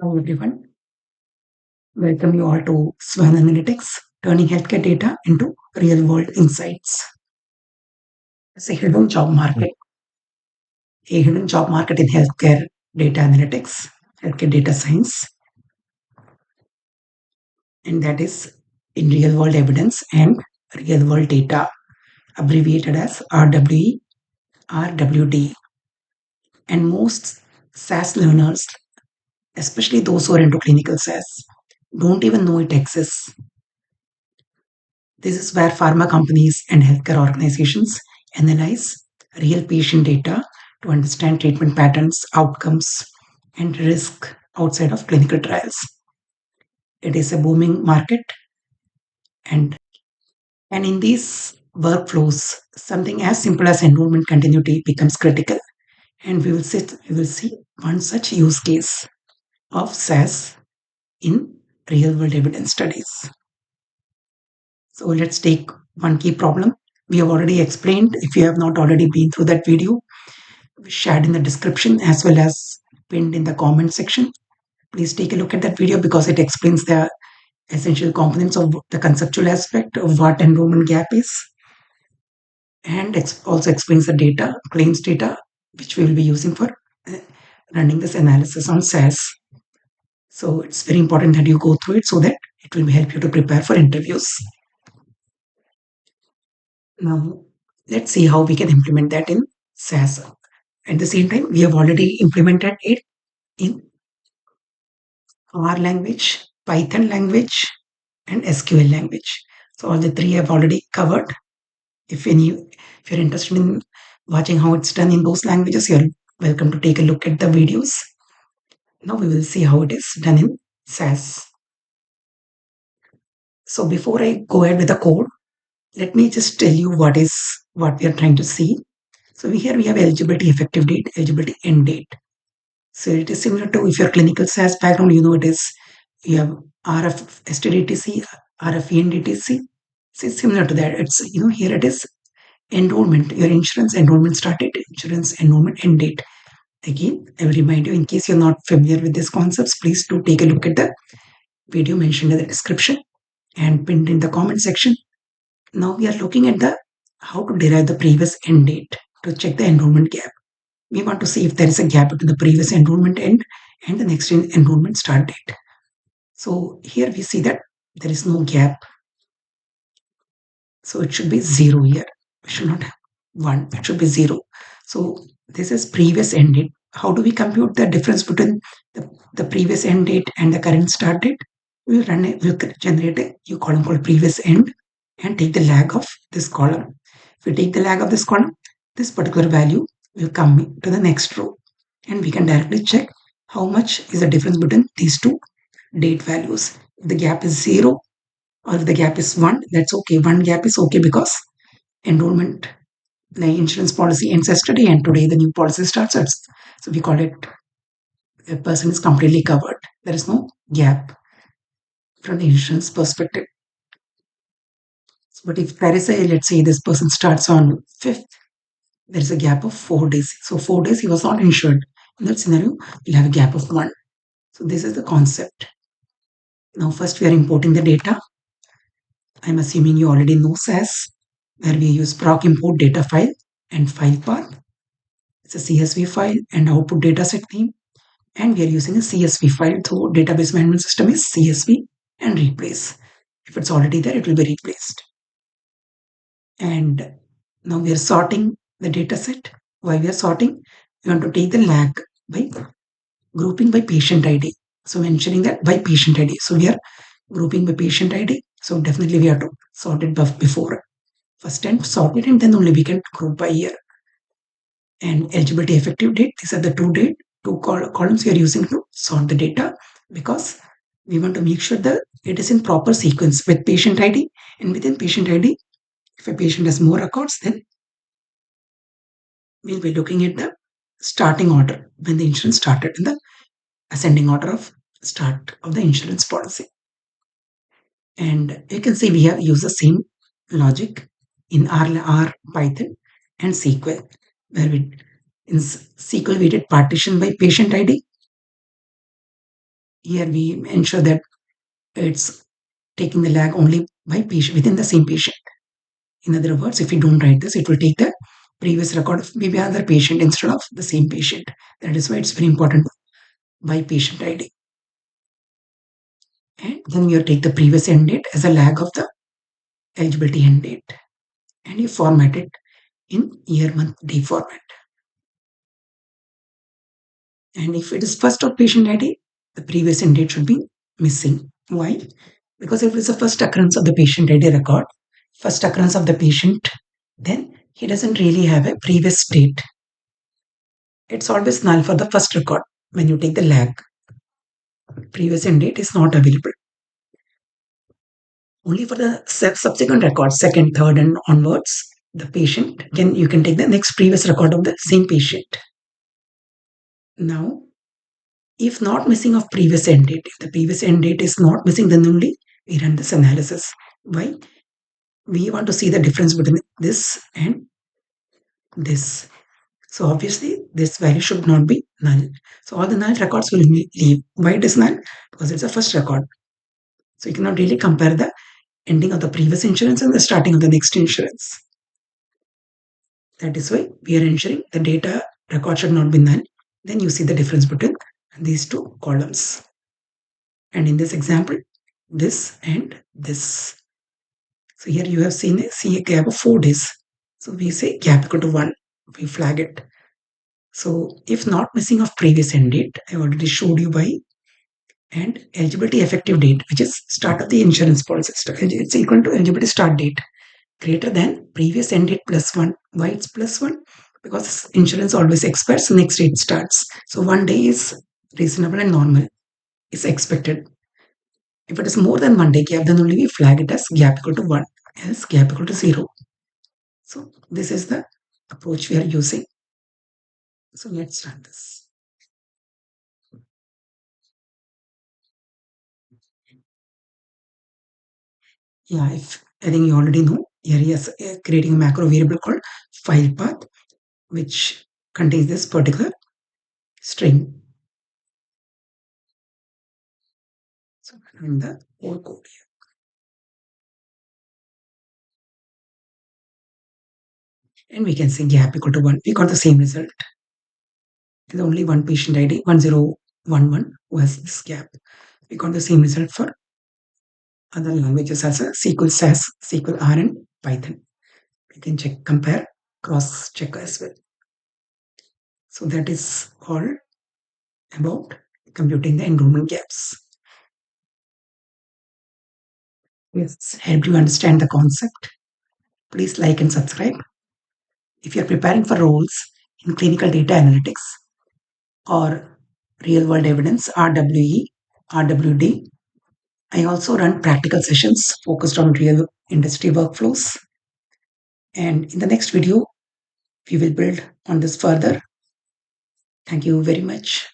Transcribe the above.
Hello everyone, welcome you all to Swan Analytics, turning healthcare data into real-world insights. It's a hidden job market in healthcare data analytics, healthcare data science, and that is in real-world evidence and real-world data, abbreviated as RWE, RWD. And most SAS learners, especially those who are into clinical SAS, don't even know it exists. This is where pharma companies and healthcare organizations analyze real patient data to understand treatment patterns, outcomes, and risk outside of clinical trials. It is a booming market, and in these workflows, something as simple as enrollment continuity becomes critical. And we will see one such use case of SAS in real world evidence studies. So let's take one key problem. We have already explained. If you have not already been through that video, we shared in the description as well as pinned in the comment section. Please take a look at that video because it explains the essential components of the conceptual aspect of what enrollment gap is, and also explains the data, claims data, which we will be using for running this analysis on SAS. So it's very important that you go through it so that it will help you to prepare for interviews. Now, let's see how we can implement that in SAS. At the same time, we have already implemented it in R language, Python language, and SQL language. So all the three I've already covered. If you're interested in watching how it's done in those languages, you're welcome to take a look at the videos. Now we will see how it is done in SAS. So before I go ahead with the code, let me just tell you what we are trying to see. So here we have eligibility effective date, eligibility end date. So it is similar to if your clinical SAS background, it is you have RF STDTC, RF ENDTC. So it's similar to that. It's here it is enrollment, your insurance enrollment start date, insurance enrollment end date. Again, I will remind you in case you're not familiar with these concepts, please do take a look at the video mentioned in the description and pinned in the comment section. Now we are looking at the how to derive the previous end date to check the enrollment gap. We want to see if there is a gap between the previous enrollment end and the next enrollment start date. So here we see that there is no gap. So it should be 0 here. We should not have 1. It should be 0. So this is previous end date. How do we compute the difference between the previous end date and the current start date? We'll generate a new column called previous end and take the lag of this column. If we take the lag of this column, this particular value will come to the next row, and we can directly check how much is the difference between these two date values. If the gap is 0 or if the gap is 1, that's okay. One gap is okay because enrollment, the insurance policy ends yesterday and today the new policy starts. So we call it a person is completely covered. There is no gap from the insurance perspective. But if there is let's say this person starts on 5th, there is a gap of 4 days. So 4 days he was not insured. In that scenario, we'll have a gap of 1. So this is the concept. Now first we are importing the data. I'm assuming you already know SAS, where we use proc import data file and file path. It's a CSV file and output dataset name. And we are using a CSV file. So database management system is CSV and replace. If it's already there, it will be replaced. And now we are sorting the dataset. Why we are sorting? We want to take the lag by grouping by patient ID. So mentioning that by patient ID. So we are grouping by patient ID. So definitely we have to sort it before. First and sort it, and then only we can group by year. And eligibility effective date. These are the two columns we are using to sort the data, because we want to make sure that it is in proper sequence with patient ID, and within patient ID, if a patient has more records, then we'll be looking at the starting order when the insurance started in the ascending order of start of the insurance policy. And you can see we have used the same logic in R, Python, and SQL, where in SQL we did partition by patient ID, here we ensure that it's taking the lag only by patient within the same patient. In other words, if we don't write this, it will take the previous record of maybe another patient instead of the same patient. That is why it's very important by patient ID. And then you take the previous end date as a lag of the eligibility end date, and you format it in year, month, day format. And if it is first of patient ID, the previous end date should be missing. Why? Because if it's the first occurrence of the patient ID record, first occurrence of the patient, then he doesn't really have a previous date. It's always null for the first record when you take the lag. Previous end date is not available. Only for the subsequent records, second, third, and onwards, the patient you can take the next previous record of the same patient. Now, if not missing of previous end date, if the previous end date is not missing, then only we run this analysis. Why? We want to see the difference between this and this. So obviously, this value should not be null. So all the null records will leave. Why it is null? Because it's the first record. So you cannot really compare the ending of the previous insurance and the starting of the next insurance. That is why we are ensuring the data record should not be null. Then you see the difference between these two columns. And in this example, this and this. So here you have see a gap of 4 days. So we say gap equal to 1. We flag it. So if not missing of previous end date, I already showed you by, and eligibility effective date, which is start of the insurance policy. It's equal to eligibility start date greater than previous end date plus 1. Why it's plus 1? Because insurance always expires, next date starts. So 1 day is reasonable and normal. Is expected. If it is more than 1 day gap, then only we flag it as gap equal to 1, else gap equal to 0. So this is the approach we are using. So let's run this. Yeah, if I think you already know, here is creating a macro variable called file path, which contains this particular string. So in the whole code here. And we can say gap equal to 1. We got the same result. There's only one patient ID, 1011, who has this gap. We got the same result for other languages as a SQL SAS, SQL R, and Python. We can check, compare, cross check as well. So that is all about computing the enrollment gaps. Yes, help you understand the concept. Please like and subscribe. If you're preparing for roles in clinical data analytics or real world evidence, RWE, RWD, I also run practical sessions focused on real industry workflows. And in the next video, we will build on this further. Thank you very much.